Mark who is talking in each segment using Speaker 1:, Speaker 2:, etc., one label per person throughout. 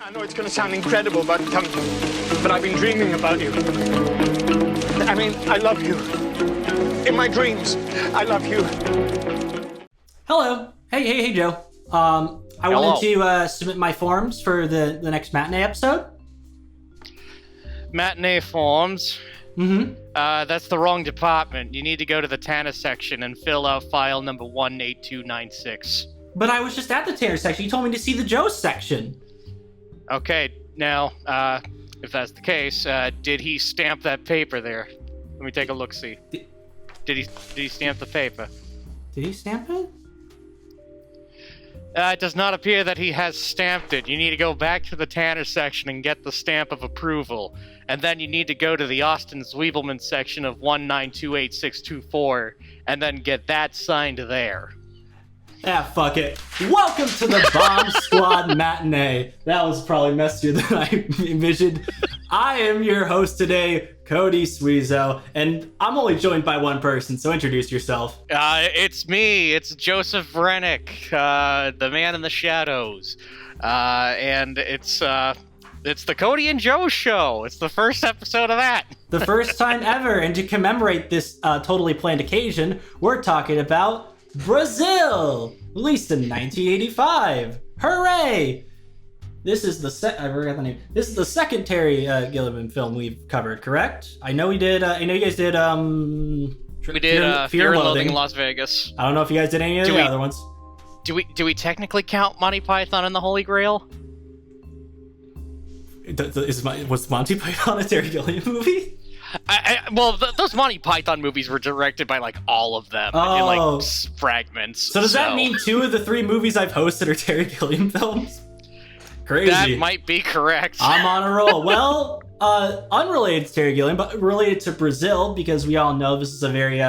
Speaker 1: I know it's going to sound incredible, but I've been dreaming about you. I mean, I love you. In my dreams, I love you.
Speaker 2: Hello. Hey, Joe. I wanted to submit my forms for the next matinee episode.
Speaker 3: Matinee forms?
Speaker 2: Mm-hmm.
Speaker 3: That's the wrong department. You need to go to the Tanner section and fill out file number 18296.
Speaker 2: But I was just at the Tanner section. You told me to see the Joe section.
Speaker 3: Okay, now, if that's the case, did he stamp that paper there? Let me take a look-see. Did he stamp the paper?
Speaker 2: Did he stamp it?
Speaker 3: It does not appear that he has stamped it. You need to go back to the Tanner section and get the stamp of approval. And then you need to go to the Austin Zwiebelman section of 1928624 and then get that signed there.
Speaker 2: Ah, fuck it. Welcome to the Bomb Squad Matinee. That was probably messier than I envisioned. I am your host today, Cody Sweezo, and I'm only joined by one person, so introduce yourself.
Speaker 3: It's me. It's Joseph Rennick, the man in the shadows. And it's the Cody and Joe show. It's the first episode of that.
Speaker 2: The first time ever, and to commemorate this totally planned occasion, we're talking about Brazil, released in 1985. Hooray! This is the I forgot the name. This is the second Terry Gilliam film we've covered, correct? I know we did. I know you guys did.
Speaker 3: We did Fear and Loathing in Las Vegas.
Speaker 2: I don't know if you guys did any of the other ones.
Speaker 3: Do we technically count Monty Python and the Holy Grail?
Speaker 2: Was Monty Python a Terry Gilliam movie?
Speaker 3: Those Monty Python movies were directed by, like, all of them in, like, fragments.
Speaker 2: So does that mean 2 of the 3 movies I've hosted are Terry Gilliam films? Crazy.
Speaker 3: That might be correct.
Speaker 2: I'm on a roll. Well, unrelated to Terry Gilliam, but related to Brazil, because we all know this is a very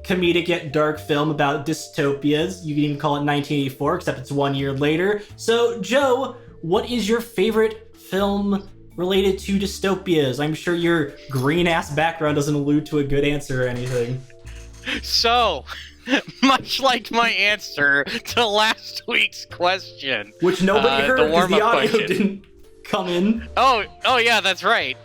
Speaker 2: comedic yet dark film about dystopias. You can even call it 1984, except it's 1 year later. So, Joe, what is your favorite film related to dystopias? I'm sure your green-ass background doesn't allude to a good answer or anything.
Speaker 3: So, much like my answer to last week's question,
Speaker 2: which nobody heard because the audio
Speaker 3: question
Speaker 2: didn't come in.
Speaker 3: Oh yeah, that's right.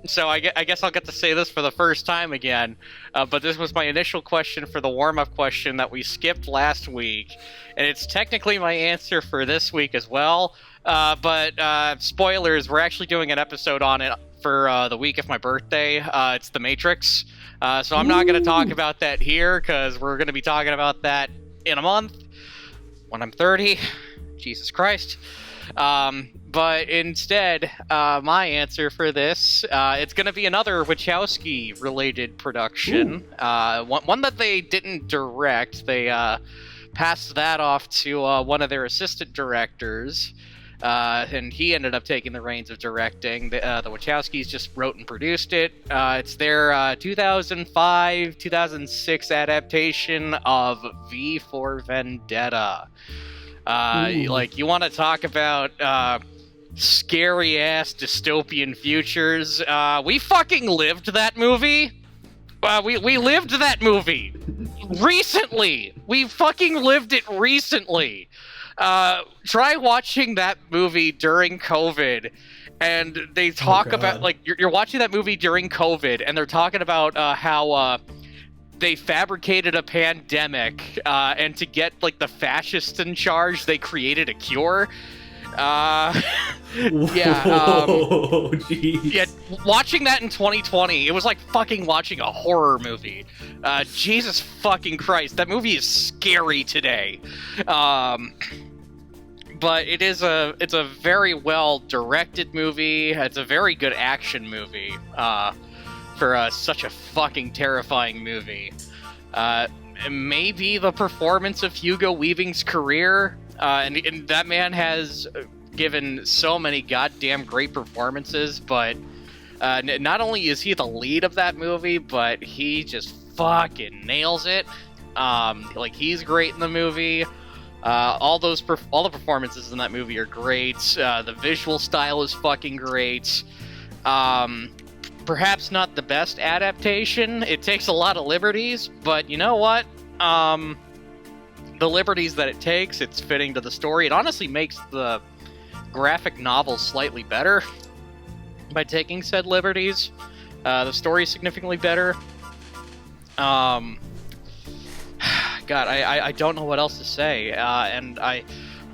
Speaker 3: So I guess I'll get to say this for the first time again. But this was my initial question for the warm-up question that we skipped last week, and it's technically my answer for this week as well. But spoilers, we're actually doing an episode on it for the week of my birthday. It's The Matrix. So I'm not going to talk about that here, because we're going to be talking about that in a month when I'm 30. Jesus Christ. But instead, my answer for this, it's going to be another Wachowski-related production. One that they didn't direct. They passed that off to one of their assistant directors. And he ended up taking the reins of directing. The Wachowskis just wrote and produced it. It's their 2005-2006 adaptation of V for Vendetta. Like, you want to talk about scary-ass dystopian futures? We fucking lived that movie. We lived that movie recently. We fucking lived it recently. Try watching that movie during COVID, and they talk about, like, you're watching that movie during COVID, and they're talking about how they fabricated a pandemic, and to get, like, the fascists in charge, they created a cure. Yeah, watching that in 2020, it was like fucking watching a horror movie. Jesus fucking Christ, that movie is scary today. But it's a very well directed movie. It's a very good action movie for such a fucking terrifying movie. Maybe the performance of Hugo Weaving's career, and that man has given so many goddamn great performances, but not only is he the lead of that movie, but he just fucking nails it. Like, he's great in the movie. All the performances in that movie are great. The visual style is fucking great. Perhaps not the best adaptation. It takes a lot of liberties, but you know what? The liberties that it takes, it's fitting to the story. It honestly makes the graphic novel slightly better by taking said liberties. The story is significantly better. God, I don't know what else to say, and I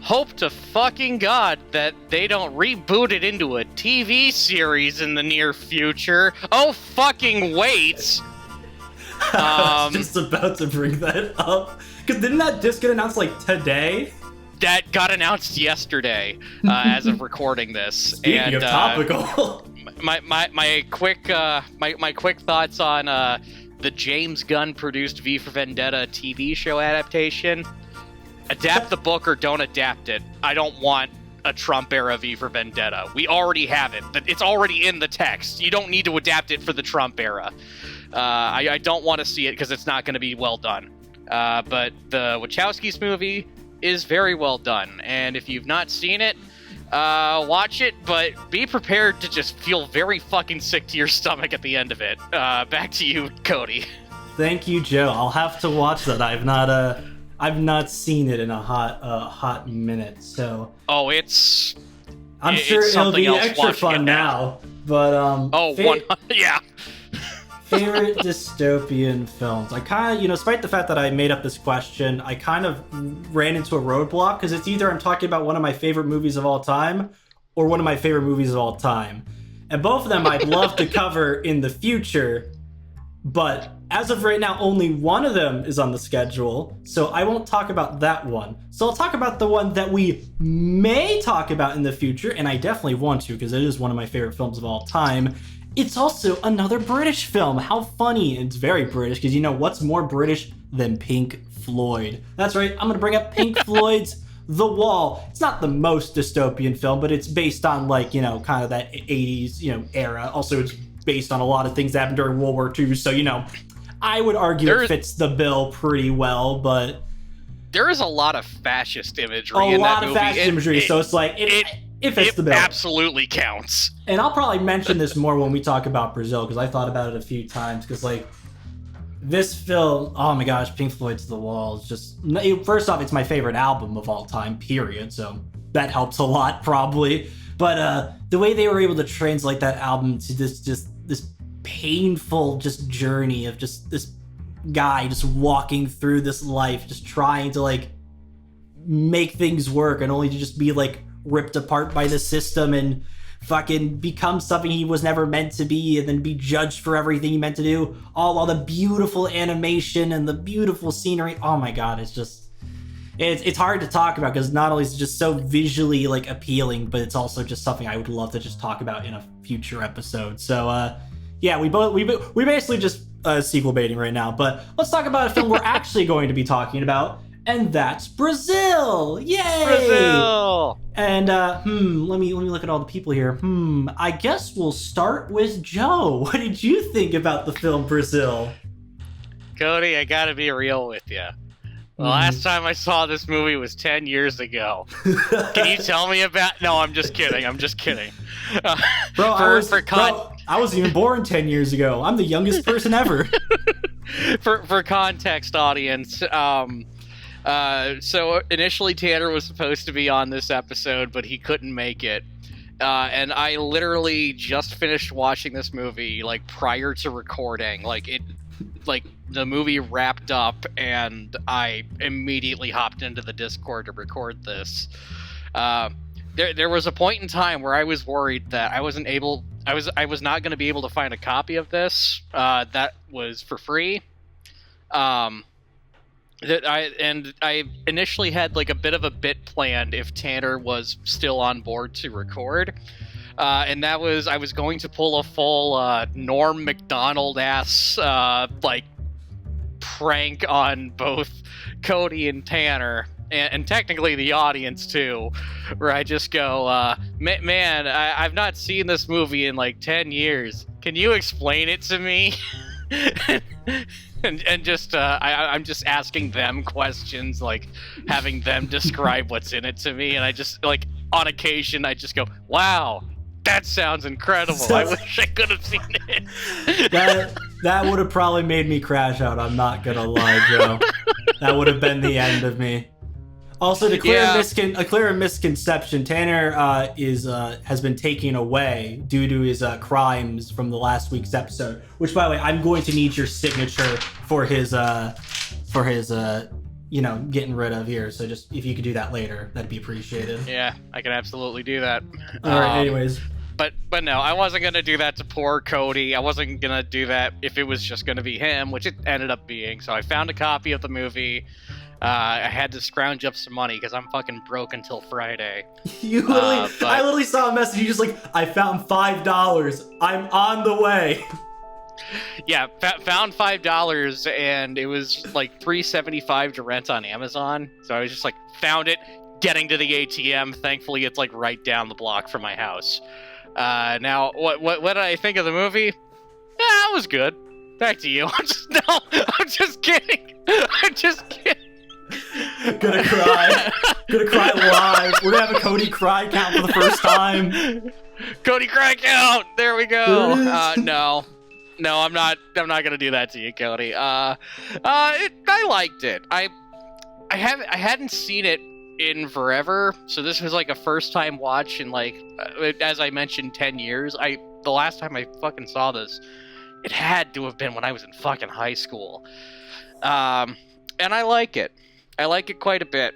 Speaker 3: hope to fucking God that they don't reboot it into a TV series in the near future. Oh, fucking wait!
Speaker 2: I was just about to bring that up. Because didn't that just get announced, like, today?
Speaker 3: That got announced yesterday, as of recording this.
Speaker 2: Speaking of topical.
Speaker 3: My quick thoughts on the James Gunn produced V for Vendetta TV show adaptation. Adapt the book or don't adapt it. I don't want a Trump era V for Vendetta. We already have it. It's already in the text. You don't need to adapt it for the Trump era. I don't want to see it because it's not going to be well done. But the Wachowskis movie is very well done, and if you've not seen it, watch it, but be prepared to just feel very fucking sick to your stomach at the end of it. Back to you, Cody.
Speaker 2: Thank you, Joe. I'll have to watch that. I've not seen it in a hot minute, so.
Speaker 3: Oh,
Speaker 2: I'm sure it'll be extra fun now. But
Speaker 3: yeah.
Speaker 2: Favorite dystopian films. I kind of, despite the fact that I made up this question, I kind of ran into a roadblock because it's either I'm talking about one of my favorite movies of all time or one of my favorite movies of all time. And both of them I'd love to cover in the future, but as of right now, only one of them is on the schedule, so I won't talk about that one. So I'll talk about the one that we may talk about in the future, and I definitely want to because it is one of my favorite films of all time. It's also another British film. How funny. It's very British, because what's more British than Pink Floyd? That's right, I'm gonna bring up Pink Floyd's The Wall. It's not the most dystopian film, but it's based on, kind of that 80s, era. Also, it's based on a lot of things that happened during World War II, so, I would argue it fits the bill pretty well, but...
Speaker 3: There is a lot of fascist imagery in that movie.
Speaker 2: A lot of fascist imagery, so it's like... It fits the bill.
Speaker 3: Absolutely counts.
Speaker 2: And I'll probably mention this more when we talk about Brazil, because I thought about it a few times, because, this film, oh my gosh, Pink Floyd's The Wall is just... First off, it's my favorite album of all time, period, so that helps a lot, probably. But the way they were able to translate that album to this painful journey of just this guy just walking through this life, just trying to, make things work, and only to just be, ripped apart by the system and fucking become something he was never meant to be, and then be judged for everything he meant to do, all while the beautiful animation and the beautiful scenery. Oh my god, it's hard to talk about because not only is it just so visually appealing, but it's also just something I would love to just talk about in a future episode. So yeah, we basically just sequel baiting right now, but let's talk about a film we're actually going to be talking about, and that's Brazil. Yay!
Speaker 3: Brazil.
Speaker 2: And let me look at all the people here. I guess we'll start with Joe. What did you think about the film Brazil?
Speaker 3: Cody, I gotta be real with you. The last time I saw this movie was 10 years ago. Can you tell me about... No, I'm just kidding.
Speaker 2: Bro, I wasn't even born 10 years ago. I'm the youngest person ever.
Speaker 3: For context, audience, so initially Tanner was supposed to be on this episode, but he couldn't make it. And I literally just finished watching this movie, prior to recording. The movie wrapped up, and I immediately hopped into the Discord to record this. There was a point in time where I was worried that I was not going to be able to find a copy of this that was for free. I initially had a bit of a bit planned if Tanner was still on board to record, and that was I was going to pull a full Norm Macdonald ass prank on both Cody and Tanner, and technically the audience too, where I just go, man, I've not seen this movie in 10 years. Can you explain it to me? And just I'm just asking them questions, having them describe what's in it to me, and I just on occasion I just go, wow, that sounds incredible. I wish I could have seen it. That
Speaker 2: would have probably made me crash out, I'm not gonna lie, Joe. That would have been the end of me. Also, to clear
Speaker 3: Yeah.
Speaker 2: a clear misconception, Tanner has been taken away due to his crimes from the last week's episode. Which, by the way, I'm going to need your signature for his getting rid of here. So just if you could do that later, that'd be appreciated.
Speaker 3: Yeah, I can absolutely do that.
Speaker 2: All right. Anyways.
Speaker 3: But no, I wasn't gonna do that to poor Cody. I wasn't gonna do that if it was just gonna be him, which it ended up being. So I found a copy of the movie. I had to scrounge up some money because I'm fucking broke until Friday.
Speaker 2: I literally saw a message. You just like, I found $5. I'm on the way.
Speaker 3: Yeah, found $5, and it was like $3.75 to rent on Amazon. So I was just like, found it, getting to the ATM. Thankfully, it's like right down the block from my house. Now, what did I think of the movie? Yeah, it was good. Back to you. I'm just kidding. I'm just kidding.
Speaker 2: Gonna cry live. We're gonna have a Cody cry count for the first time.
Speaker 3: Cody cry count. There we go. No, I'm not gonna do that to you, Cody. I liked it. I hadn't seen it in forever, so this was like a first time watch in like, as I mentioned, 10 years. The last time I fucking saw this, it had to have been when I was in fucking high school. And I like it. I like it quite a bit.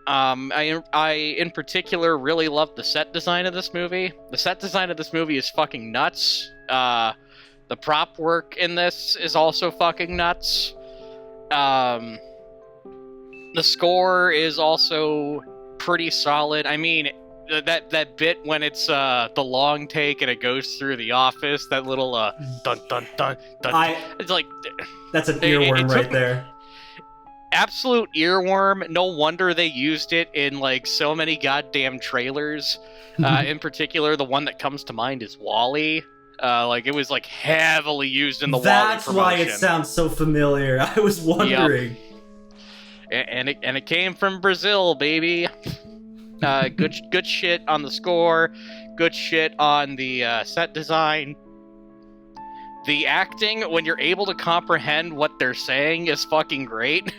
Speaker 3: I in particular really love the set design of this movie. The set design of this movie is fucking nuts. The prop work in this is also fucking nuts. The score is also pretty solid. I mean, that bit when it's the long take and it goes through the office, that little dun dun dun dun. It's like,
Speaker 2: that's an earworm right there.
Speaker 3: Absolute earworm. No wonder they used it in like so many goddamn trailers. In particular, the one that comes to mind is WALL-E. Like it was like heavily used in the WALL-E promotion.
Speaker 2: That's why it sounds so familiar. I was wondering.
Speaker 3: Yep. And it came from Brazil, baby. Good shit on the score. Good shit on the set design. The acting, when you're able to comprehend what they're saying, is fucking great.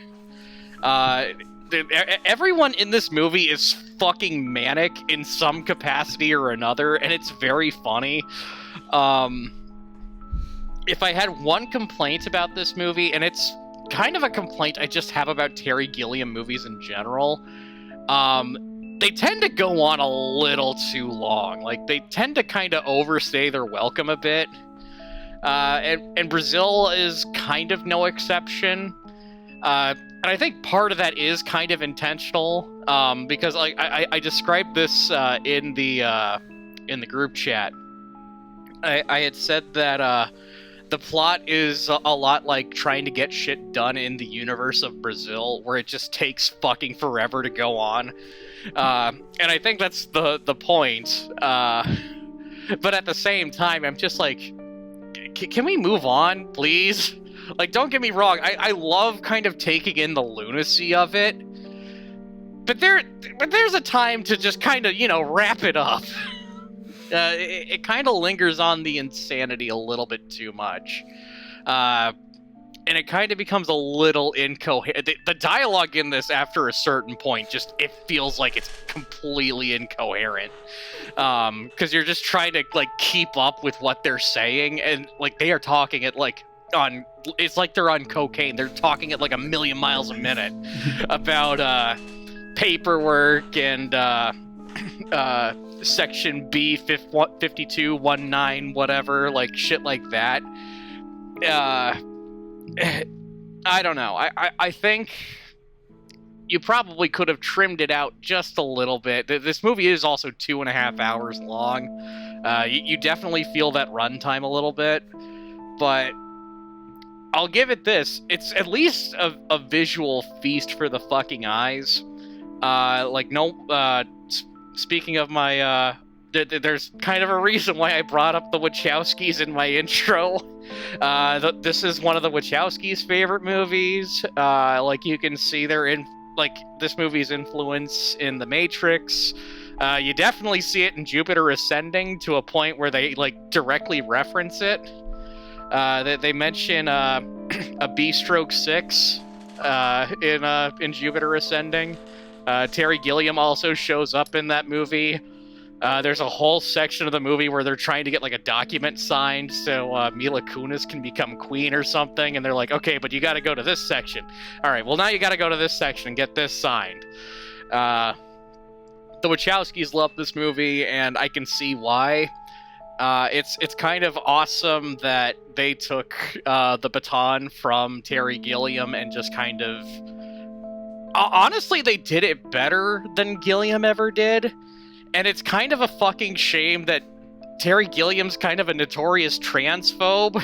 Speaker 3: Everyone in this movie is fucking manic in some capacity or another, and it's very funny. If I had one complaint about this movie, and it's kind of a complaint I just have about Terry Gilliam movies in general, they tend to go on a little too long. Like, they tend to kind of overstay their welcome a bit. And Brazil is kind of no exception. And I think part of that is kind of intentional, because like I described this in the group chat. I had said that the plot is a lot like trying to get shit done in the universe of Brazil, where it just takes fucking forever to go on. And I think that's the point. But at the same time, I'm just like, can we move on, please? Like, don't get me wrong, I love kind of taking in the lunacy of it, but there's a time to just kind of, wrap it up. It kind of lingers on the insanity a little bit too much. And it kind of becomes a little incoherent. The dialogue in this, after a certain point, it feels like it's completely incoherent. Because you're just trying to, like, keep up with what they're saying, and, like, they are talking at, like, it's like they're on cocaine. They're talking at like 1,000,000 miles a minute about paperwork and section B 5219 whatever, like shit like that. I don't know. I think you probably could have trimmed it out just a little bit. This movie is also 2.5 hours long. You definitely feel that runtime a little bit, but I'll give it this. It's at least a visual feast for the fucking eyes. Speaking of my, there's kind of a reason why I brought up the Wachowskis in my intro. This is one of the Wachowskis' favorite movies. Like, you can see this movie's influence in The Matrix. You definitely see it in Jupiter Ascending, to a point where they, like, directly reference it. They mention a B-stroke 6 in Jupiter Ascending. Terry Gilliam also shows up in that movie. There's a whole section of the movie where they're trying to get like a document signed so Mila Kunis can become queen or something, and they're like, okay, but you got to go to this section. All right, well now you got to go to this section and get this signed. The Wachowskis love this movie, and I can see why. It's kind of awesome that they took the baton from Terry Gilliam and just kind of... honestly, they did it better than Gilliam ever did. And it's kind of a fucking shame that Terry Gilliam's kind of a notorious transphobe.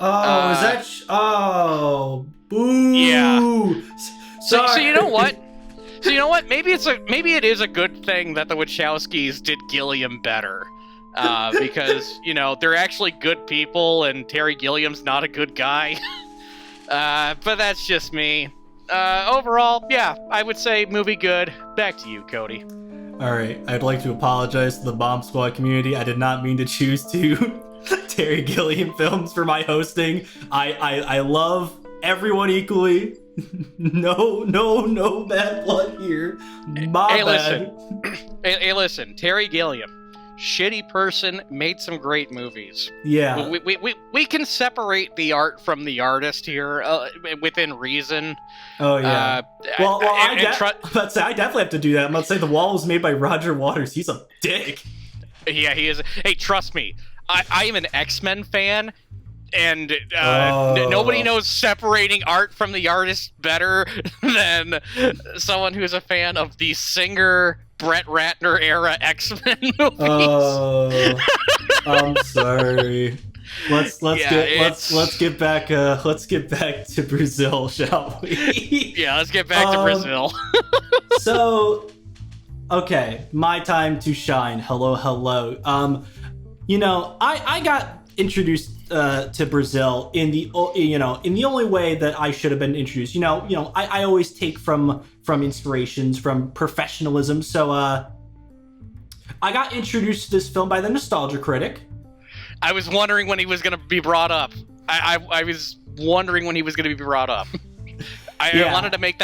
Speaker 2: Oh, is that... oh, boo!
Speaker 3: Yeah. So
Speaker 2: Sorry.
Speaker 3: you know what? So you know what? Maybe it is a good thing that the Wachowskis did Gilliam better. Because, you know, they're actually good people, and Terry Gilliam's not a good guy. But that's just me. Overall, yeah, I would say movie good. Back to you, Cody.
Speaker 2: Alright, I'd like to apologize to the Bomb Squad community. I did not mean to choose two Terry Gilliam films for my hosting. I love everyone equally. No bad blood here. My bad.
Speaker 3: Hey, listen, Terry Gilliam. Shitty person, made some great movies.
Speaker 2: Yeah.
Speaker 3: We can separate the art from the artist here within reason.
Speaker 2: Oh, yeah. I definitely have to do that. I'm about to say The Wall was made by Roger Waters. He's a dick.
Speaker 3: Yeah, he is. Hey, trust me. I am an X-Men fan, and nobody knows separating art from the artist better than someone who's a fan of the singer Brett Ratner era X-Men movies.
Speaker 2: Oh, I'm sorry. Let's get back to Brazil, shall we?
Speaker 3: Yeah, let's get back to Brazil.
Speaker 2: So, okay, my time to shine. Hello. You know, I got introduced to Brazil in the only way that I should have been introduced. I always take from inspirations from professionalism. So I got introduced to this film by the Nostalgia Critic.
Speaker 3: I was wondering when he was going to be brought up. I was wondering when he was going to be brought up. I wanted to make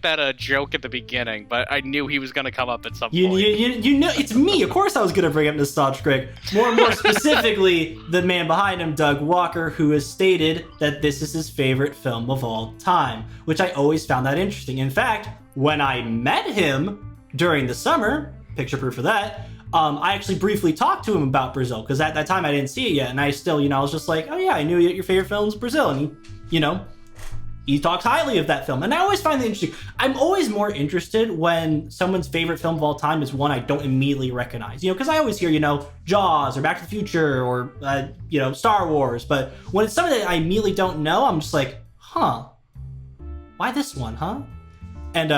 Speaker 3: that a joke at the beginning, but I knew he was going to come up at some point.
Speaker 2: You know, it's me. Of course I was going to bring up Nostalgia Critic. More specifically, the man behind him, Doug Walker, who has stated that this is his favorite film of all time, which I always found that interesting. In fact, when I met him during the summer, picture proof of that, I actually briefly talked to him about Brazil, because at that time I didn't see it yet, and I still, I was just like, oh yeah, I knew your favorite film was Brazil, and he talks highly of that film, and I always find that interesting. I'm always more interested when someone's favorite film of all time is one I don't immediately recognize. Because I always hear, Jaws or Back to the Future or, Star Wars. But when it's something that I immediately don't know, I'm just like, huh, why this one, huh? And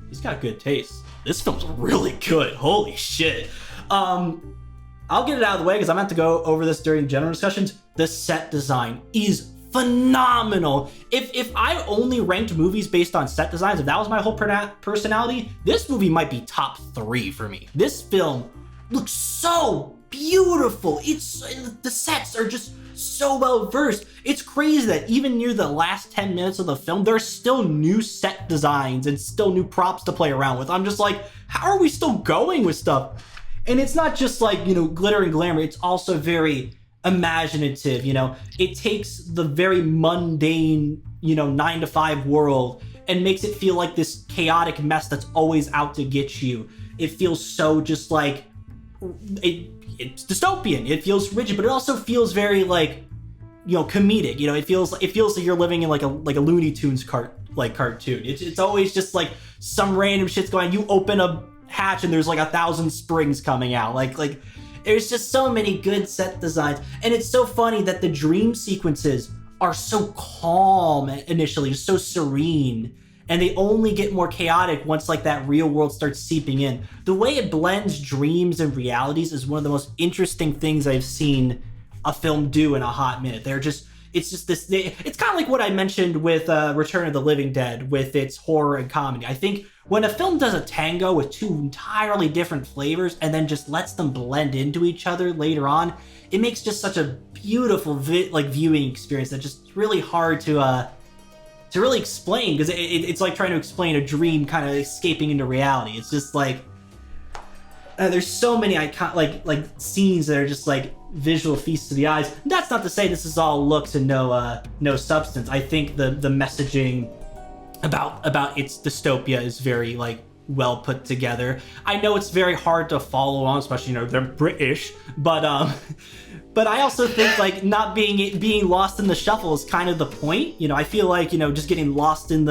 Speaker 2: he's got good taste. This film's really good. Holy shit. I'll get it out of the way because I'm going to have to go over this during general discussions. The set design is phenomenal. If I only ranked movies based on set designs, if that was my whole personality, this movie might be top 3 for me. This film looks so beautiful. The sets are just so well versed. It's crazy that even near the last 10 minutes of the film, there's still new set designs and still new props to play around with. I'm just like, how are we still going with stuff? And it's not just like, glitter and glamour. It's also very imaginative. It takes the very mundane 9-to-5 world and makes it feel like this chaotic mess that's always out to get you. It feels so just like it's dystopian. It feels rigid, but it also feels very comedic. It feels like you're living in like a Looney Tunes cartoon. It's always just like some random shit's going on. You open a hatch and there's like 1,000 springs coming out. Like there's just so many good set designs. And it's so funny that the dream sequences are so calm initially, just so serene. And they only get more chaotic once that real world starts seeping in. The way it blends dreams and realities is one of the most interesting things I've seen a film do in a hot minute. It's kind of like what I mentioned with Return of the Living Dead with its horror and comedy. I think when a film does a tango with two entirely different flavors and then just lets them blend into each other later on, it makes just such a beautiful viewing experience that's just really hard to really explain, because it's like trying to explain a dream kind of escaping into reality. It's just like there's so many like scenes that are just like visual feasts to the eyes. And that's not to say this is all looks and no substance. I think the messaging about its dystopia is very like well put together. I know it's very hard to follow on, especially they're British, but I also think like not being lost in the shuffle is kind of the point. I feel like just getting lost in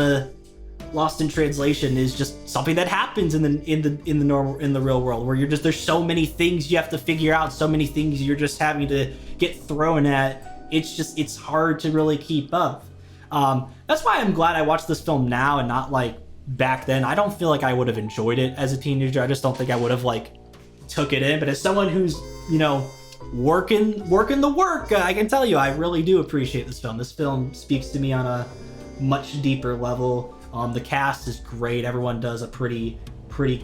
Speaker 2: translation is just something that happens in the real world, where there's so many things you have to figure out, so many things you're just having to get thrown at. It's hard to really keep up. That's why I'm glad I watched this film now and not like back then. I don't feel like I would have enjoyed it as a teenager. I just don't think I would have like took it in. But as someone who's working the work, I can tell you I really do appreciate this film. This film speaks to me on a much deeper level. The cast is great. Everyone does a pretty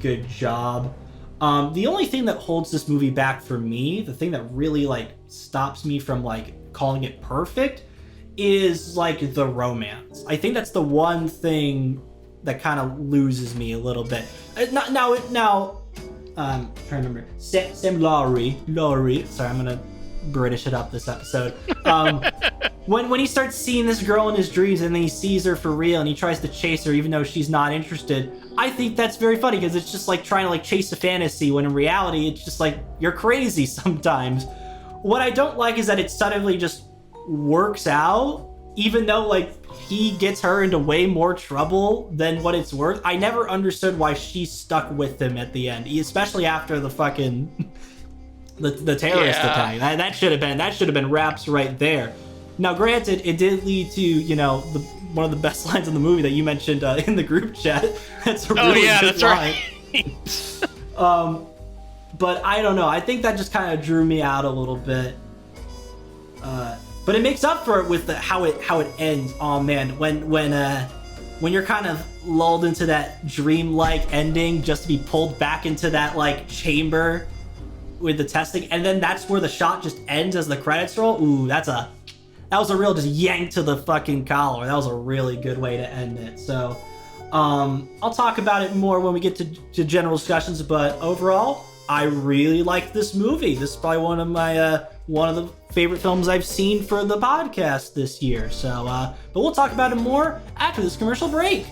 Speaker 2: good job. The only thing that holds this movie back for me, the thing that really like stops me from like calling it perfect, is like the romance. I think that's the one thing that kind of loses me a little bit. Now, trying to remember. Sam Lowry. Sorry, I'm gonna British it up this episode. When he starts seeing this girl in his dreams and then he sees her for real and he tries to chase her even though she's not interested, I think that's very funny, because it's just like trying to like chase a fantasy when in reality it's just like you're crazy sometimes. What I don't like is that it suddenly just works out, even though like he gets her into way more trouble than what it's worth. I never understood why she stuck with him at the end, especially after the fucking the terrorist attack. That should have been wraps right there. Now, granted, it did lead to one of the best lines in the movie that you mentioned in the group chat. That's a really good line. Right. But I don't know. I think that just kind of drew me out a little bit. But it makes up for it with how it ends. Oh man, when you're kind of lulled into that dreamlike ending, just to be pulled back into that like chamber with the testing, and then that's where the shot just ends as the credits roll. Ooh, that was a real just yank to the fucking collar. That was a really good way to end it. So I'll talk about it more when we get to general discussions, but overall, I really like this movie. This is probably one of the favorite films I've seen for the podcast this year. So, but we'll talk about it more after this commercial break.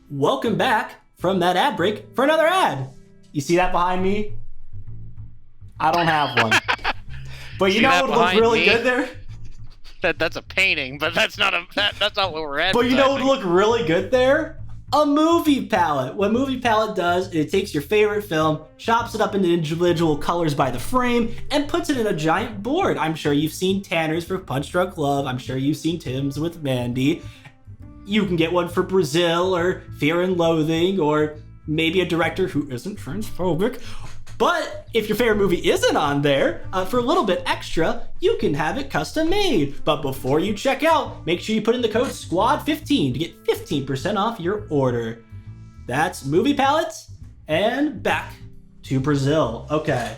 Speaker 2: Welcome back from that ad break for another ad. You see that behind me? I don't have one. But you know what would look really good there?
Speaker 3: That's a painting, but that's not what we're at.
Speaker 2: But you know what would look really good there? A movie palette. What Movie Palette does, it takes your favorite film, chops it up into individual colors by the frame, and puts it in a giant board. I'm sure you've seen Tanner's for Punch Drunk Love. I'm sure you've seen Tim's with Mandy. You can get one for Brazil or Fear and Loathing, or maybe a director who isn't transphobic. But if your favorite movie isn't on there, for a little bit extra, you can have it custom made. But before you check out, make sure you put in the code SQUAD15 to get 15% off your order. That's Movie Palettes, and back to Brazil. Okay.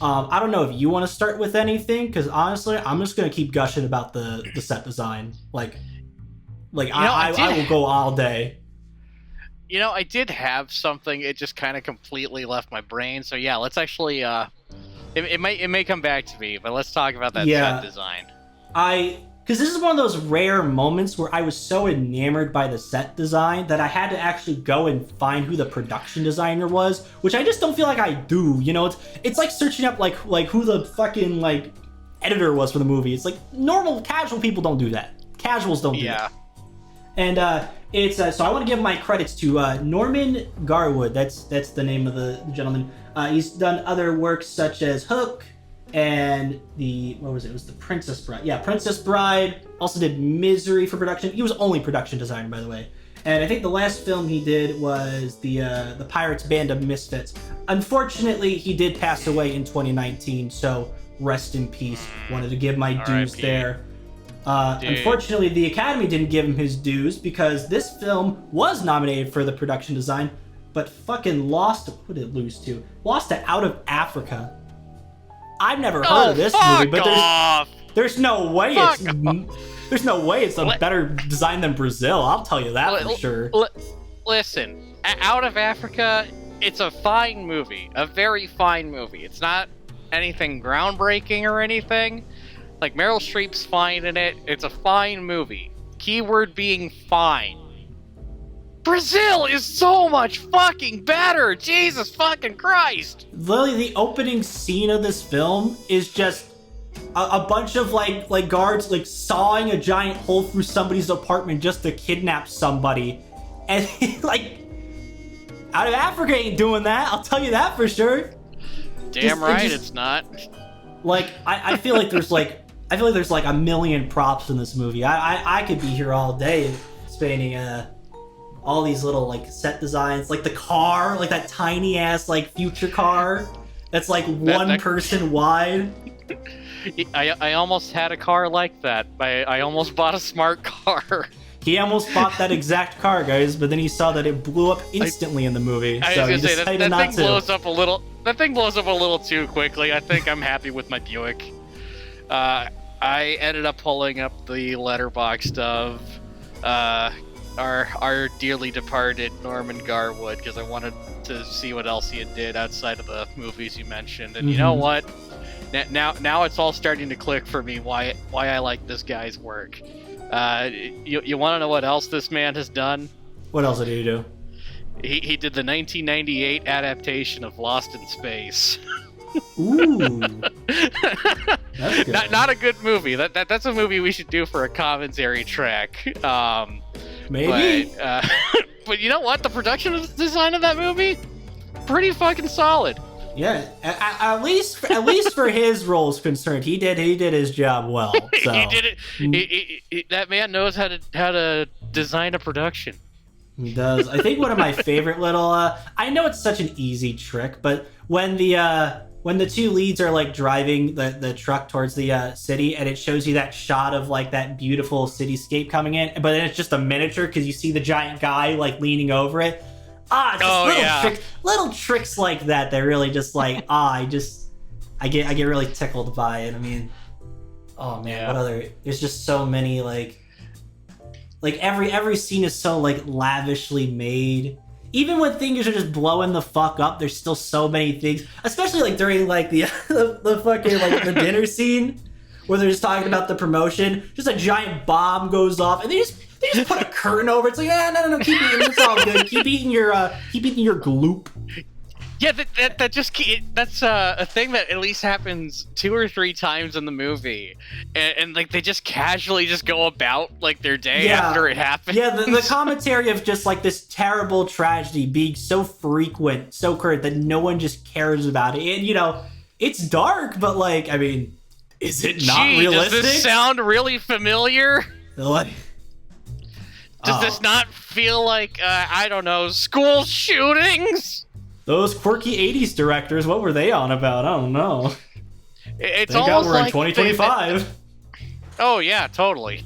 Speaker 2: I don't know if you want to start with anything, because honestly, I'm just going to keep gushing about the set design. I will go all day.
Speaker 3: I did have something. It just kind of completely left my brain. So yeah, let's actually. It may come back to me, but let's talk about that set design.
Speaker 2: Because this is one of those rare moments where I was so enamored by the set design that I had to actually go and find who the production designer was, which I just don't feel like I do. It's like searching up like who the fucking like editor was for the movie. It's like normal casual people don't do that. Casuals don't do that. And it's so I want to give my credits to Norman Garwood. That's the name of the gentleman. He's done other works such as Hook and It was The Princess Bride. Yeah, Princess Bride. Also did Misery for production. He was only production designer, by the way. And I think the last film he did was the Pirates Band of Misfits. Unfortunately, he did pass away in 2019. So rest in peace. Wanted to give my dues there. Unfortunately, the Academy didn't give him his dues because this film was nominated for the production design, but fucking lost. What did it lose to? Lost to Out of Africa. I've never heard of this movie, but there's no way there's no way it's a better design than Brazil. I'll tell you that for sure.
Speaker 3: Listen, Out of Africa, it's a fine movie, a very fine movie. It's not anything groundbreaking or anything. Like, Meryl Streep's fine in it. It's a fine movie. Keyword being fine. Brazil is so much fucking better! Jesus fucking Christ!
Speaker 2: Literally, the opening scene of this film is just a bunch of like guards like sawing a giant hole through somebody's apartment just to kidnap somebody. And like, Out of Africa ain't doing that, I'll tell you that for sure.
Speaker 3: Damn right it's not.
Speaker 2: Like, I feel like there's like a million props in this movie. I could be here all day explaining all these little like set designs, like the car, like that tiny ass like future car that's like one person wide.
Speaker 3: I almost had a car like that. I almost bought a smart car.
Speaker 2: He almost bought that exact car, guys, but then he saw that it blew up instantly in the movie.
Speaker 3: I was gonna say that thing blows up a little. That thing blows up a little too quickly. I think I'm happy with my Buick. I ended up pulling up the letterboxd of our dearly departed Norman Garwood because I wanted to see what else he did outside of the movies you mentioned. And you know what? Now it's all starting to click for me why I like this guy's work. You want to know what else this man has done?
Speaker 2: What else did he do?
Speaker 3: He did the 1998 adaptation of Lost in Space.
Speaker 2: Ooh, that's good.
Speaker 3: Not a good movie. That's a movie we should do for a commentary track.
Speaker 2: Maybe.
Speaker 3: But you know what? The production design of that movie, pretty fucking solid.
Speaker 2: Yeah, at least for his roles concerned, he did his job well. So.
Speaker 3: He did it. That man knows how to design a production.
Speaker 2: He does. I think one of my favorite little. I know it's such an easy trick, but when the two leads are like driving the truck towards the city, and it shows you that shot of like that beautiful cityscape coming in, but then it's just a miniature because you see the giant guy like leaning over it. Little tricks like that really just like I get really tickled by it. I mean, oh man, what other? There's just so many like every scene is so like lavishly made. Even when things are just blowing the fuck up, there's still so many things. Especially like during like the fucking like the dinner scene where they're just talking about the promotion. Just a giant bomb goes off and they just put a curtain over it. It's like, no, keep eating. It's all good. Keep eating your gloop.
Speaker 3: Yeah, that's a thing that at least happens 2 or 3 times in the movie, and like they just casually just go about like their day after it happens.
Speaker 2: Yeah, the commentary of just like this terrible tragedy being so frequent, so current that no one just cares about it. And you know, it's dark, but like, I mean, is it not realistic?
Speaker 3: Does this sound really familiar?
Speaker 2: What?
Speaker 3: Does this not feel like I don't know, school shootings?
Speaker 2: Those quirky 80s directors, what were they on about? I don't know.
Speaker 3: It's
Speaker 2: Thank
Speaker 3: almost
Speaker 2: God we're
Speaker 3: like
Speaker 2: in 2025.
Speaker 3: Oh yeah, totally.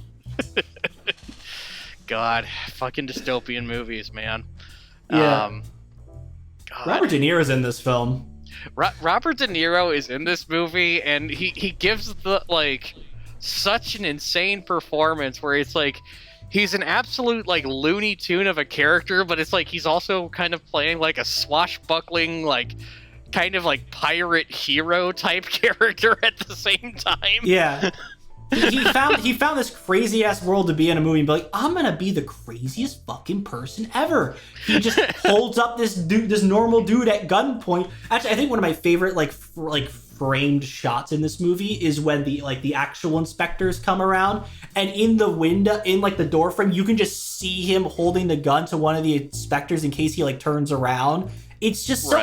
Speaker 3: God, fucking dystopian movies, man.
Speaker 2: Yeah.
Speaker 3: God.
Speaker 2: Robert De Niro's in this film.
Speaker 3: Robert De Niro is in this movie, and he gives the like such an insane performance where it's like he's an absolute like Looney Tune of a character, but it's like he's also kind of playing like a swashbuckling like kind of like pirate hero type character at the same time.
Speaker 2: Yeah. He found this crazy ass world to be in a movie and be like, I'm gonna be the craziest fucking person ever. He just holds up this normal dude at gunpoint. Actually, I think one of my favorite like framed shots in this movie is when the actual inspectors come around, and in the window, in like the door frame, you can just see him holding the gun to one of the inspectors in case he like turns around. It's just so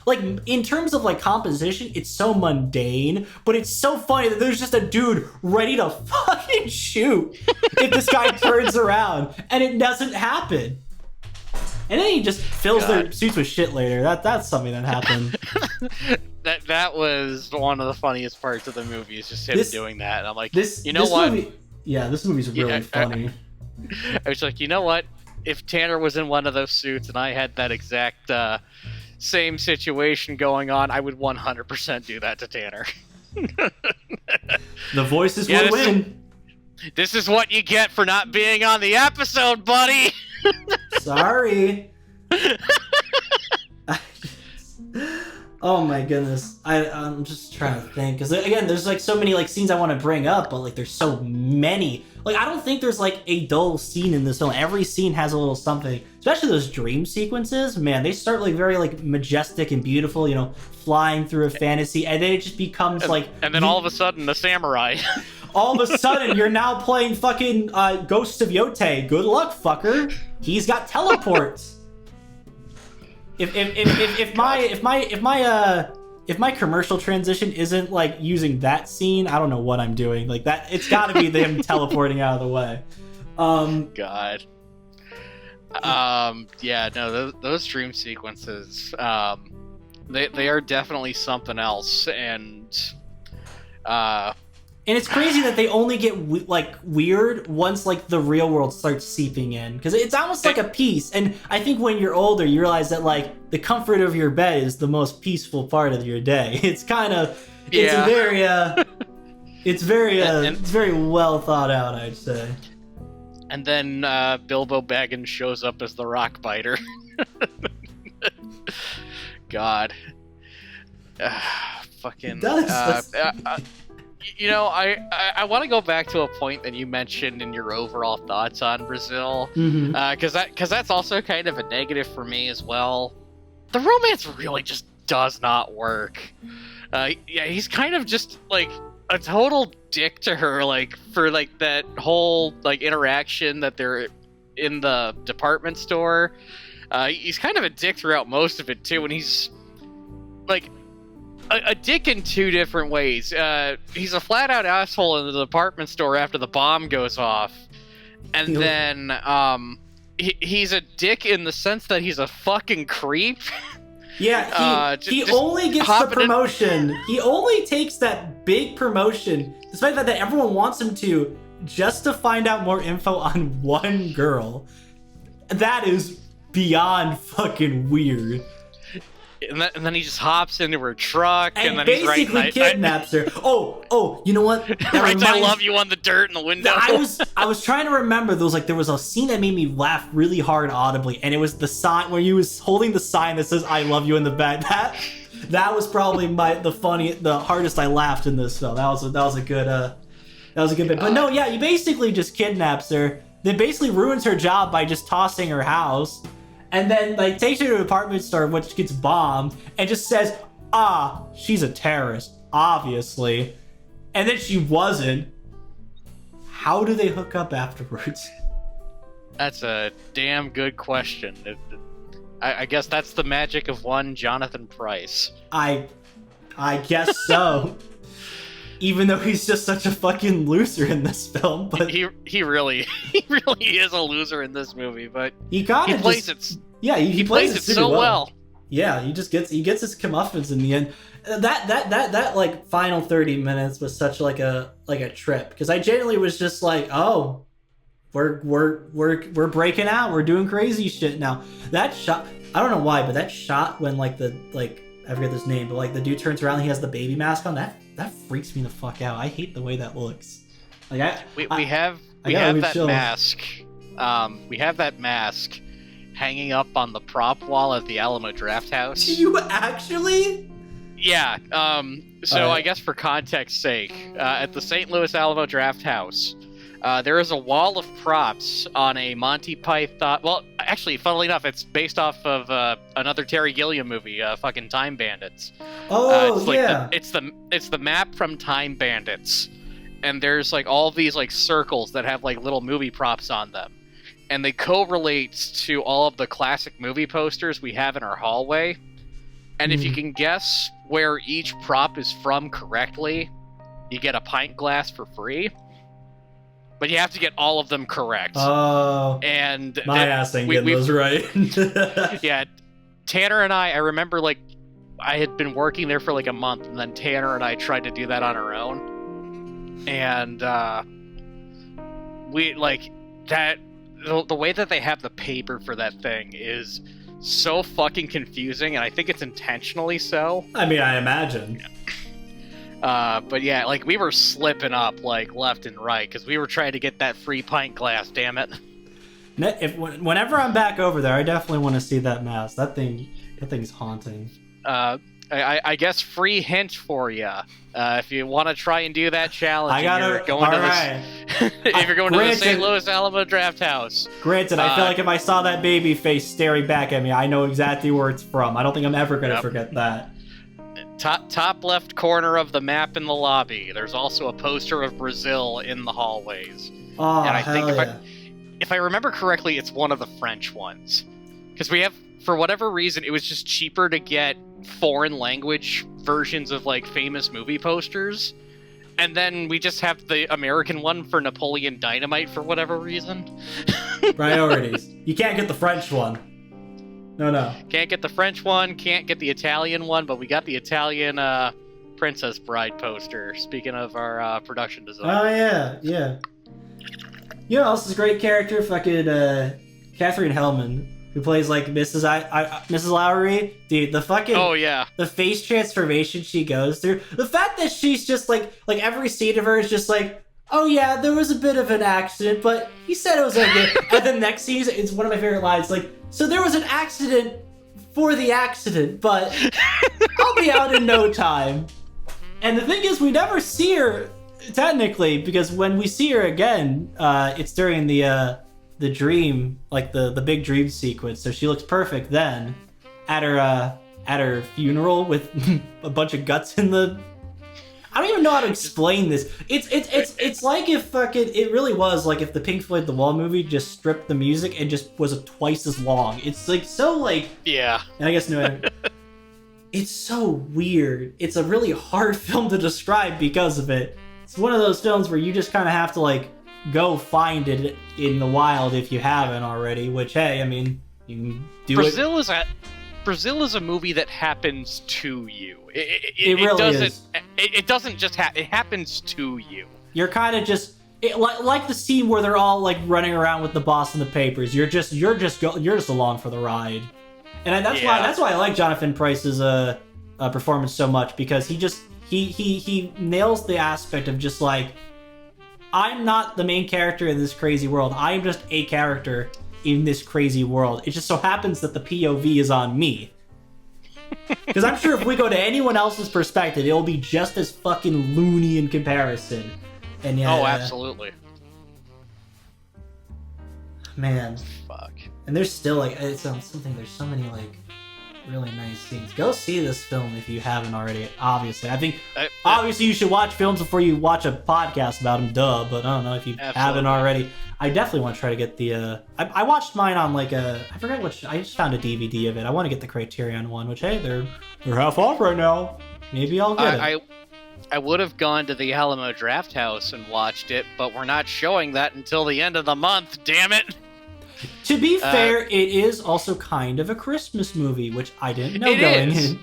Speaker 2: like in terms of like composition, it's so mundane, but it's so funny that there's just a dude ready to fucking shoot if this guy turns around, and it doesn't happen. And then he just fills their suits with shit later. That's something that happened.
Speaker 3: That was one of the funniest parts of the movie, is just him doing that. And I'm like,
Speaker 2: this
Speaker 3: you know what?
Speaker 2: Movie, Yeah, this movie's really funny.
Speaker 3: I was like, you know what? If Tanner was in one of those suits and I had that exact same situation going on, I would 100% do that to Tanner.
Speaker 2: The voices will win.
Speaker 3: This is what you get for not being on the episode, buddy.
Speaker 2: Sorry. Oh my goodness. I'm just trying to think, because again, there's like so many like scenes I want to bring up, but like there's so many. Like I don't think there's like a dull scene in this film. Every scene has a little something, especially those dream sequences. Man, they start like very like majestic and beautiful, you know, flying through a fantasy, and then it just becomes
Speaker 3: and then all of a sudden the samurai.
Speaker 2: All of a sudden you're now playing fucking Ghosts of Yote. Good luck, fucker. He's got teleports. If my commercial transition isn't like using that scene, I don't know what I'm doing. Like that, it's got to be them teleporting out of the way.
Speaker 3: God. Yeah, no, those dream sequences, they are definitely something else, and
Speaker 2: it's crazy that they only get weird once like the real world starts seeping in, because it's almost like a piece. And I think when you're older, you realize that like the comfort of your bed is the most peaceful part of your day. It's kind of it's very well thought out, I'd say.
Speaker 3: And then Bilbo Baggins shows up as the rock biter. God. Fucking. You know, I want to go back to a point that you mentioned in your overall thoughts on Brazil, because that's also kind of a negative for me as well. The romance really just does not work. Yeah, he's kind of just like a total dick to her, like for like that whole like interaction that they're in the department store. He's kind of a dick throughout most of it too, and he's like a dick in two different ways. He's a flat-out asshole in the department store after the bomb goes off, and then he's a dick in the sense that he's a fucking creep.
Speaker 2: Yeah, he only gets the promotion. He only takes that big promotion, despite the fact that everyone wants him to, just to find out more info on one girl. That is beyond fucking weird.
Speaker 3: And then he just hops into her truck and then
Speaker 2: basically
Speaker 3: he's writing,
Speaker 2: kidnaps her. Oh, you know what?
Speaker 3: Writes "I love you" on the dirt in the window.
Speaker 2: I was trying to remember. There was a scene that made me laugh really hard audibly, and it was the sign where he was holding the sign that says "I love you" in the back. That was probably the hardest I laughed in this film. That was a good bit. But no, yeah, he basically just kidnaps her. Then basically ruins her job by just tossing her house. And then, like, takes her to a department store, which gets bombed, and just says, she's a terrorist, obviously. And then she wasn't. How do they hook up afterwards?
Speaker 3: That's a damn good question. I guess that's the magic of one Jonathan Pryce.
Speaker 2: I guess so. Even though he's just such a fucking loser in this film, but
Speaker 3: he really is a loser in this movie. But he plays it.
Speaker 2: Yeah, he plays it
Speaker 3: so well.
Speaker 2: Yeah, he gets his comeuppance in the end. That like final 30 minutes was such like a trip, because I genuinely was just like, oh, we're breaking out, we're doing crazy shit now. That shot, I don't know why, but that shot when I forget his name, but like the dude turns around and he has the baby mask on, that freaks me the fuck out. I hate the way that looks. Like
Speaker 3: we have that mask. We have that mask hanging up on the prop wall at the Alamo Draft House.
Speaker 2: Do you actually?
Speaker 3: Yeah. So I guess for context sake, at the St. Louis Alamo Draft House, there is a wall of props on a Monty Python. Well, actually, funnily enough, it's based off of another Terry Gilliam movie, fucking Time Bandits.
Speaker 2: Oh,
Speaker 3: it's the map from Time Bandits, and there's like all these like circles that have like little movie props on them, and they correlate to all of the classic movie posters we have in our hallway. And if you can guess where each prop is from correctly, you get a pint glass for free. But you have to get all of them correct.
Speaker 2: Oh.
Speaker 3: And
Speaker 2: my ass ain't getting those right.
Speaker 3: Yeah. Tanner and I remember, like, I had been working there for like a month, and then Tanner and I tried to do that on our own. And we like that. The way that they have the paper for that thing is so fucking confusing, and I think it's intentionally so.
Speaker 2: I mean, I imagine.
Speaker 3: But yeah, like we were slipping up like left and right because we were trying to get that free pint glass. Damn it!
Speaker 2: Whenever I'm back over there, I definitely want to see that mask. That thing's haunting.
Speaker 3: I guess free hint for you. If you want to try and do that challenge, if you're going to the St. Louis Alamo Draft House.
Speaker 2: Granted, I feel like if I saw that baby face staring back at me, I know exactly where it's from. I don't think I'm ever going to forget that.
Speaker 3: Top left corner of the map in the lobby. There's also a poster of Brazil in the hallways.
Speaker 2: Oh,
Speaker 3: and I think
Speaker 2: yeah.
Speaker 3: if I remember correctly, it's one of the French ones. Because we have, for whatever reason, it was just cheaper to get foreign language versions of like famous movie posters, and then we just have the American one for Napoleon Dynamite for whatever reason.
Speaker 2: Priorities. You can't get the French one. No.
Speaker 3: Can't get the French one, can't get the Italian one, but we got the Italian Princess Bride poster, speaking of our production design.
Speaker 2: Oh yeah. You know, else is a great character, fucking Catherine Hellman, who plays like Mrs. Lowry. Dude, the fucking the face transformation she goes through. The fact that she's just like every scene of her is just like, oh yeah, there was a bit of an accident, but he said it was okay. And then next scene, it's one of my favorite lines, like, so there was an accident for the accident, but I'll be out in no time. And the thing is, we never see her technically, because when we see her again, it's during the dream, like the big dream sequence. So she looks perfect then at her funeral with a bunch of guts in the. I don't even know how to explain this. It's like if fucking it really was like if the Pink Floyd The Wall movie just stripped the music and just was twice as long. It's like so like
Speaker 3: yeah.
Speaker 2: And I guess no. It's so weird. It's a really hard film to describe because of it. It's one of those films where you just kind of have to like go find it in the wild if you haven't already. Which, hey, I mean, you can do it.
Speaker 3: Brazil is a movie that happens to you.
Speaker 2: It really is.
Speaker 3: It doesn't just happen. It happens to you.
Speaker 2: You're kind of just like the scene where they're all like running around with the boss and the papers. You're just along for the ride. And that's why I like Jonathan Pryce's performance so much, because he nails the aspect of just like, I'm not the main character in this crazy world. I'm just a character in this crazy world. It just so happens that the POV is on me. Because I'm sure if we go to anyone else's perspective, it'll be just as fucking loony in comparison. And yeah,
Speaker 3: oh, absolutely.
Speaker 2: Man.
Speaker 3: Fuck.
Speaker 2: And there's still like there's so many like really nice scenes. Go see this film if you haven't already. Obviously, I think obviously you should watch films before you watch a podcast about them. Duh, but I don't know if you haven't already. I definitely want to try to get the. I watched mine on like I forgot which. I just found a DVD of it. I want to get the Criterion one, which hey, they're half off right now. Maybe I'll get it.
Speaker 3: I would have gone to the Alamo Draft House and watched it, but we're not showing that until the end of the month. Damn it.
Speaker 2: To be fair, it is also kind of a Christmas movie, which I didn't know going in.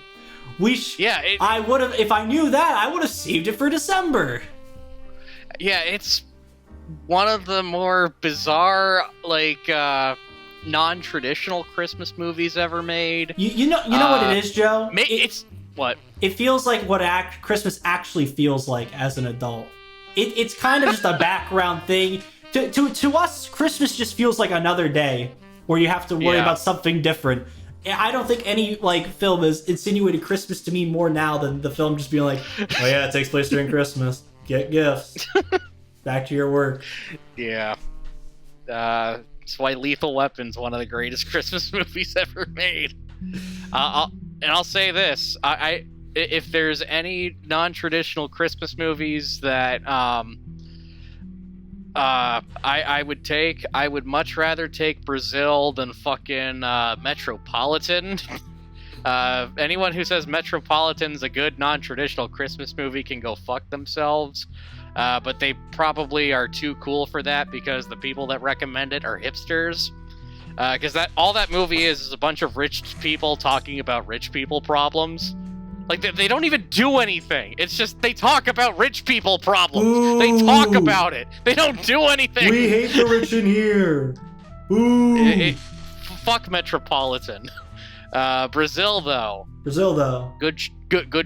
Speaker 2: I would have, if I knew that, I would have saved it for December.
Speaker 3: Yeah, it's one of the more bizarre, like, non-traditional Christmas movies ever made.
Speaker 2: You know what it is, Joe?
Speaker 3: It's what?
Speaker 2: It feels like what Christmas actually feels like as an adult. It's kind of just a background thing. To us, Christmas just feels like another day where you have to worry about something different. I don't think any like film has insinuated Christmas to me more now than the film just being like, oh yeah, it takes place during Christmas. Get gifts. Back to your work. Yeah.
Speaker 3: That's why Lethal Weapon's one of the greatest Christmas movies ever made. I'll say this: if there's any non-traditional Christmas movies that I would much rather take Brazil than fucking Metropolitan. Anyone who says Metropolitan's a good non-traditional Christmas movie can go fuck themselves. But they probably are too cool for that because the people that recommend it are hipsters. Because all that movie is a bunch of rich people talking about rich people problems. Like, they don't even do anything. It's just they talk about rich people problems.
Speaker 2: Ooh.
Speaker 3: They talk about it. They don't do anything.
Speaker 2: We hate the rich in here. Ooh.
Speaker 3: Fuck Metropolitan. Brazil, though. Good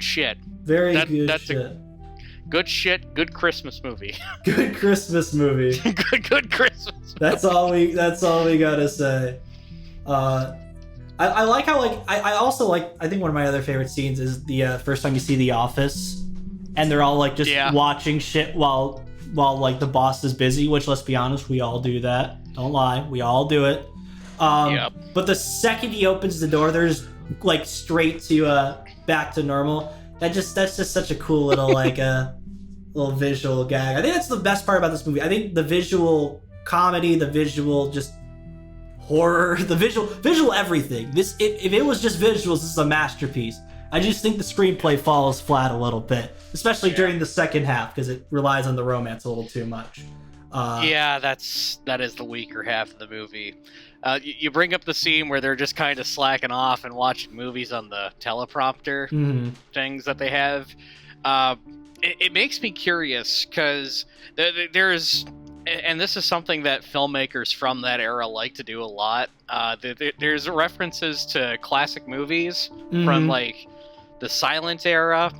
Speaker 3: shit.
Speaker 2: Very good shit.
Speaker 3: Good shit. Good Christmas movie.
Speaker 2: Good Christmas movie.
Speaker 3: good Christmas.
Speaker 2: That's all we gotta say. I like how, like, I also like, I think one of my other favorite scenes is the first time you see The Office, and they're all, like, just watching shit while, like, the boss is busy, which, let's be honest, we all do that. Don't lie. We all do it. But the second he opens the door, there's, like, straight to, back to normal. That's just such a cool little, like, little visual gag. I think that's the best part about this movie. I think the visual comedy, the visual just horror, the visual everything. If it was just visuals, this is a masterpiece. I just think the screenplay falls flat a little bit, especially during the second half, because it relies on the romance a little too much.
Speaker 3: That is the weaker half of the movie. You bring up the scene where they're just kind of slacking off and watching movies on the teleprompter things that they have. It makes me curious, because there's... And this is something that filmmakers from that era like to do a lot. There's references to classic movies from, like, the silent era.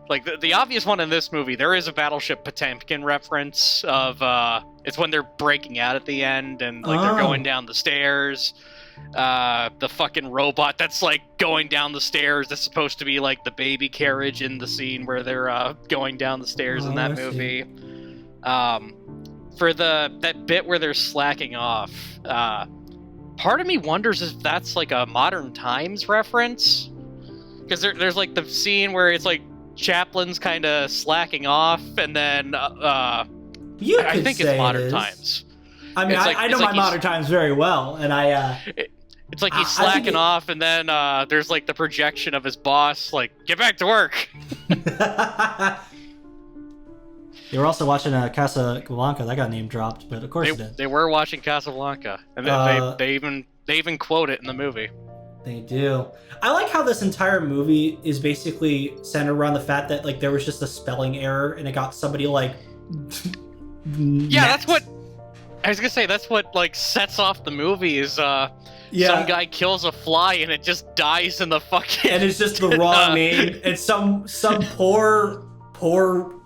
Speaker 3: Like, the obvious one in this movie, there is a Battleship Potemkin reference of... it's when they're breaking out at the end, and, like, they're going down the stairs. The fucking robot that's, like, going down the stairs, that's supposed to be, like, the baby carriage in the scene where they're going down the stairs in that movie. For that bit where they're slacking off, part of me wonders if that's, like, a Modern Times reference, because there's, like, the scene where it's, like, Chaplin's kind of slacking off, and then I think it's Modern Times.
Speaker 2: I mean, I know my Modern Times very well, and
Speaker 3: it's like he's slacking off, and then there's, like, the projection of his boss, like, get back to work.
Speaker 2: They were also watching Casablanca. That got name dropped, but of course it did.
Speaker 3: They were watching Casablanca, and they even quote it in the movie.
Speaker 2: They do. I like how this entire movie is basically centered around the fact that, like, there was just a spelling error, and it got somebody, like...
Speaker 3: Yeah, that's what... I was gonna say, that's what, like, sets off the movie is, some guy kills a fly, and it just dies in the fucking... And
Speaker 2: it's just the wrong name, and some poor,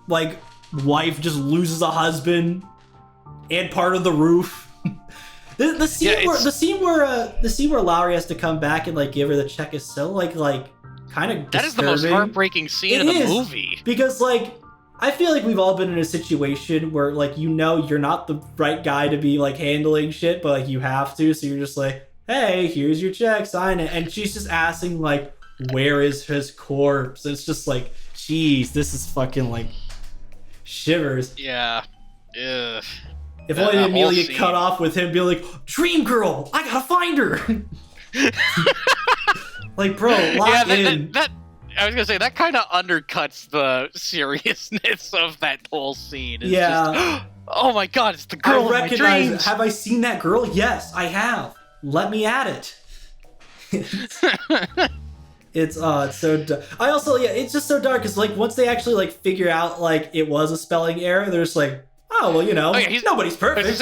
Speaker 2: like... wife just loses a husband and part of the roof. the scene where Lowry has to come back and, like, give her the check is so like kind of disturbing. That is the most heartbreaking scene in the movie, because, like, I feel like we've all been in a situation where, like, you know, you're not the right guy to be, like, handling shit, but, like, you have to, so you're just like, hey, here's your check, sign it. And she's just asking, like, where is his corpse? And it's just like, geez, this is fucking, like, shivers.
Speaker 3: Yeah. Ugh.
Speaker 2: If only they immediately get cut off with him being like, Dream Girl, I gotta find her. Like, bro, lock in.
Speaker 3: That I was gonna say, that kind of undercuts the seriousness of that whole scene. It's just, oh my god, it's the girl
Speaker 2: I
Speaker 3: in my dreams.
Speaker 2: Have I seen that girl? Yes, I have. Let me at it. It's so I also, it's just so dark, because, like, once they actually, like, figure out, like, it was a spelling error, they're just like, oh, well, you know, nobody's perfect.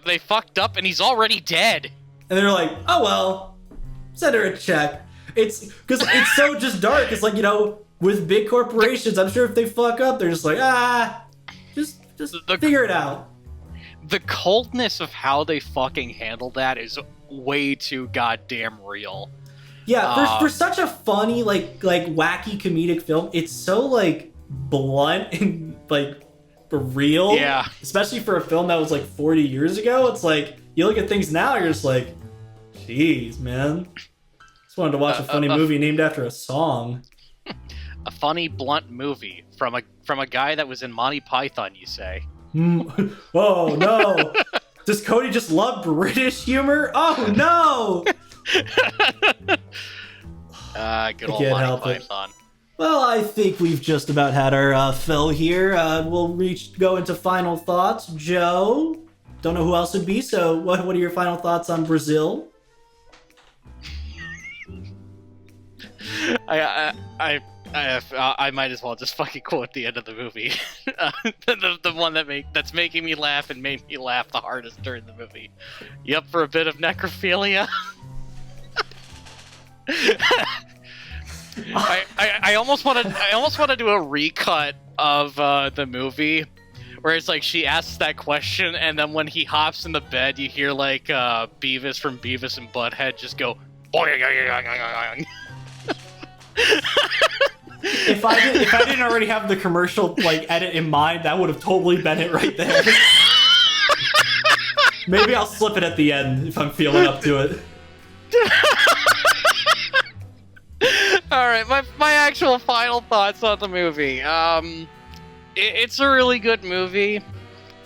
Speaker 3: They fucked up and he's already dead.
Speaker 2: And they're like, oh, well, send her a check. It's because it's so just dark. It's like, you know, with big corporations, I'm sure if they fuck up, they're just like, just figure it out.
Speaker 3: The coldness of how they fucking handle that is way too goddamn real.
Speaker 2: Yeah, for such a funny, like wacky comedic film, it's so, like, blunt and, like, real.
Speaker 3: Yeah.
Speaker 2: Especially for a film that was, like, 40 years ago. It's like, you look at things now, you're just like, jeez, man. Just wanted to watch a funny movie named after a song.
Speaker 3: A funny, blunt movie from a guy that was in Monty Python, you say?
Speaker 2: Oh, no. Does Cody just love British humor? Oh, no!
Speaker 3: Good old Monty Python.
Speaker 2: Well, I think we've just about had our fill here. We'll go into final thoughts. Joe, don't know who else would be, so what are your final thoughts on Brazil?
Speaker 3: I might as well just fucking quote the end of the movie. The one that's making me laugh and made me laugh the hardest during the movie. You up for a bit of necrophilia? I almost want to do a recut of the movie where it's like she asks that question and then when he hops in the bed you hear like Beavis from Beavis and Butthead just go boing.
Speaker 2: If I didn't already have the commercial like edit in mind, that would have totally been it right there. Maybe I'll slip it at the end if I'm feeling up to it.
Speaker 3: All right, my actual final thoughts on the movie. It's a really good movie.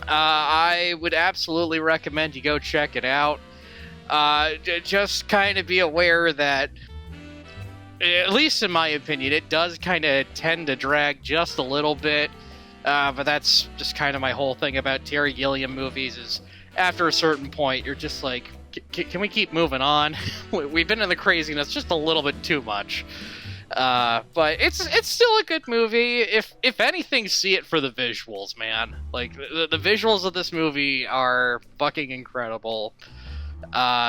Speaker 3: I would absolutely recommend you go check it out. Just kind of be aware that, at least in my opinion, it does kind of tend to drag just a little bit. But that's just kind of my whole thing about Terry Gilliam movies is after a certain point, you're just like, can we keep moving on? We've been in the craziness just a little bit too much. But it's still a good movie. If anything, see it for the visuals, man. Like, the visuals of this movie are fucking incredible.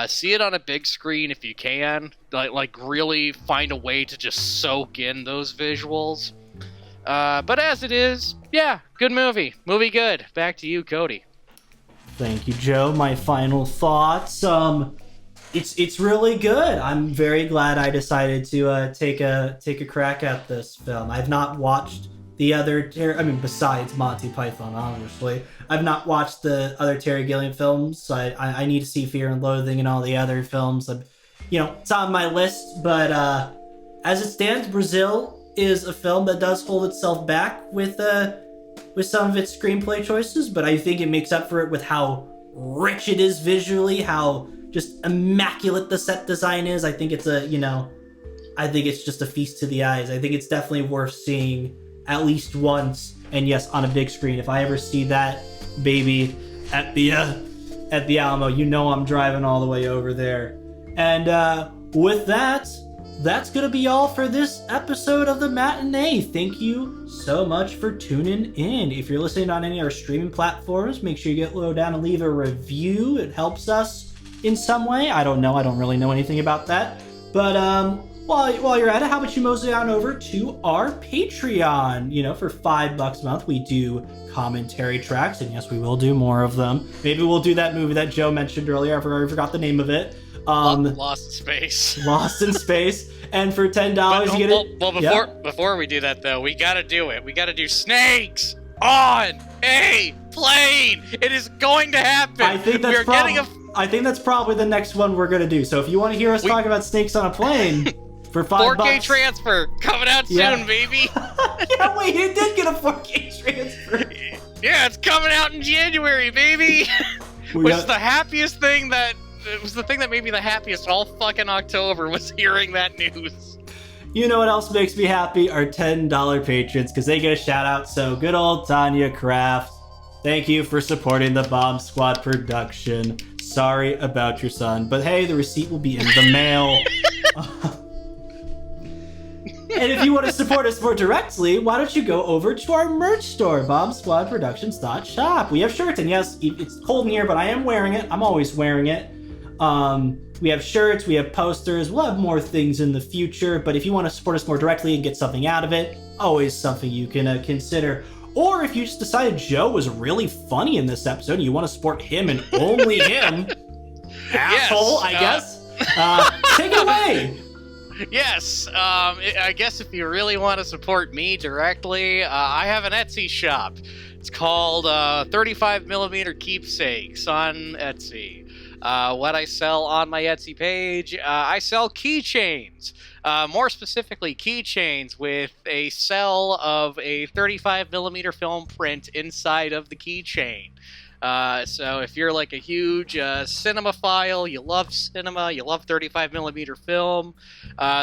Speaker 3: See it on a big screen if you can. Like really find a way to just soak in those visuals. But as it is, yeah, good movie. Movie good. Back to you, Cody.
Speaker 2: Thank you, Joe. My final thoughts. It's really good. I'm very glad I decided to take a crack at this film. I've not watched the other besides Monty Python, honestly. I've not watched the other Terry Gilliam films. So I need to see Fear and Loathing and all the other films. It's on my list. But as it stands, Brazil is a film that does hold itself back with some of its screenplay choices. But I think it makes up for it with how rich it is visually, how just immaculate the set design is. I think it's just a feast to the eyes. I think it's definitely worth seeing at least once, and yes, on a big screen. If I ever see that baby at the Alamo, I'm driving all the way over there. And with that's gonna be all for this episode of the Matinee. Thank you so much for tuning in. If you're listening on any of our streaming platforms, make sure you get low down and leave a review. It helps us in some way. I don't know. I don't really know anything about that. But while you're at it, how about you mosey on over to our Patreon? For $5 a month, we do commentary tracks, and yes, we will do more of them. Maybe we'll do that movie that Joe mentioned earlier. I forgot the name of it.
Speaker 3: Lost in Space.
Speaker 2: Lost in Space. And for $10, you get it.
Speaker 3: Well, before we do that, though, we gotta do it. We gotta do Snakes on a Plane. It is going to happen.
Speaker 2: I think that's probably the next one we're gonna do. So if you want to hear us talk about Snakes on a Plane for $5,
Speaker 3: 4K transfer coming out soon, baby.
Speaker 2: Yeah, wait, you did get a 4K transfer.
Speaker 3: Yeah, it's coming out in January, baby. Which is the happiest thing that. It was the thing that made me the happiest all fucking October was hearing that news.
Speaker 2: You know what else makes me happy? Our $10 patrons, because they get a shout out. So good old Tanya Kraft, thank you for supporting the Bomb Squad production. Sorry about your son, but hey, the receipt will be in the mail. And if you want to support us more directly, why don't you go over to our merch store, bombsquadproductions.shop. We have shirts, and yes, it's cold in here, but I am wearing it. I'm always wearing it. We have shirts, we have posters, we'll have more things in the future, but if you want to support us more directly and get something out of it, always something you can consider. Or if you just decided Joe was really funny in this episode and you want to support him and only him, asshole, I guess, take it away.
Speaker 3: Yes, I guess if you really want to support me directly, I have an Etsy shop. It's called 35mm Keepsakes on Etsy. What I sell on my Etsy page, I sell keychains. More specifically, keychains with a cell of a 35mm film print inside of the keychain. So if you're like a huge cinemaphile, you love cinema, you love 35mm film,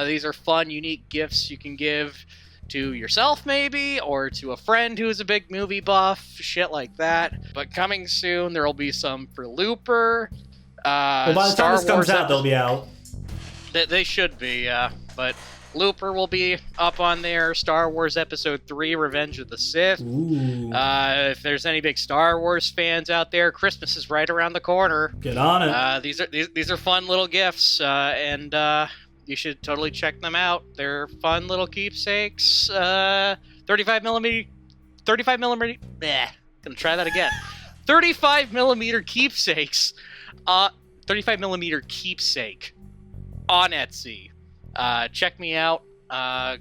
Speaker 3: these are fun, unique gifts you can give to yourself maybe, or to a friend who's a big movie buff, shit like that. But coming soon, there will be some for Looper.
Speaker 2: Well, by the time this comes out, they'll be out.
Speaker 3: They should be, yeah. But Looper will be up on there. Star Wars Episode 3, Revenge of the Sith.
Speaker 2: Ooh.
Speaker 3: If there's any big Star Wars fans out there, Christmas is right around the corner.
Speaker 2: Get on it.
Speaker 3: These are fun little gifts, and you should totally check them out. They're fun little keepsakes. 35 millimeter. Gonna try that again. 35 millimeter keepsakes. 35 millimeter keepsake on Etsy. Check me out.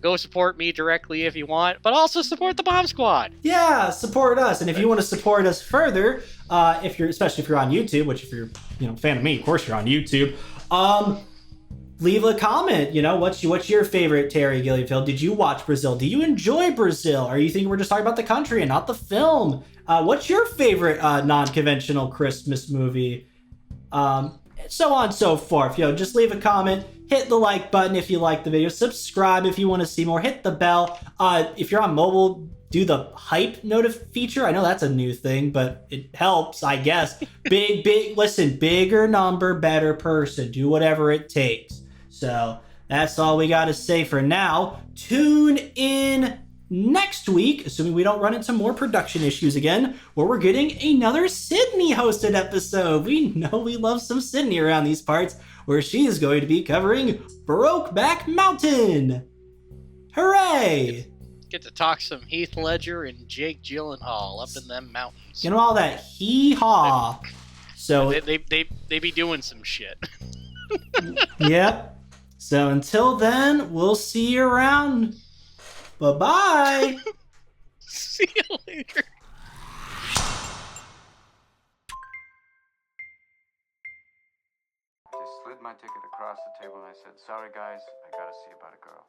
Speaker 3: Go support me directly if you want, but also support the Bomb Squad.
Speaker 2: Yeah, support us. And if you want to support us further, especially if you're on YouTube, which if you're a fan of me, of course you're on YouTube. Leave a comment. What's your favorite Terry Gilliam film? Did you watch Brazil? Do you enjoy Brazil? Or you think we're just talking about the country and not the film? What's your favorite non-conventional Christmas movie? So on and so forth. Just leave a comment. Hit the like button if you like the video. Subscribe if you want to see more. Hit the bell. If you're on mobile, do the hype feature. I know that's a new thing, but it helps, I guess. Listen, bigger number, better person. Do whatever it takes. So that's all we got to say for now. Tune in next week, assuming we don't run into more production issues again, where we're getting another Sydney hosted episode. We know we love some Sydney around these parts, where she is going to be covering Brokeback Mountain. Hooray!
Speaker 3: Get to talk some Heath Ledger and Jake Gyllenhaal up in them mountains.
Speaker 2: All that hee-haw. So
Speaker 3: they be doing some shit.
Speaker 2: Yep. So until then, we'll see you around. Bye-bye.
Speaker 3: See you later.
Speaker 4: I slid my ticket across the table and I said, "Sorry guys, I gotta see about a girl."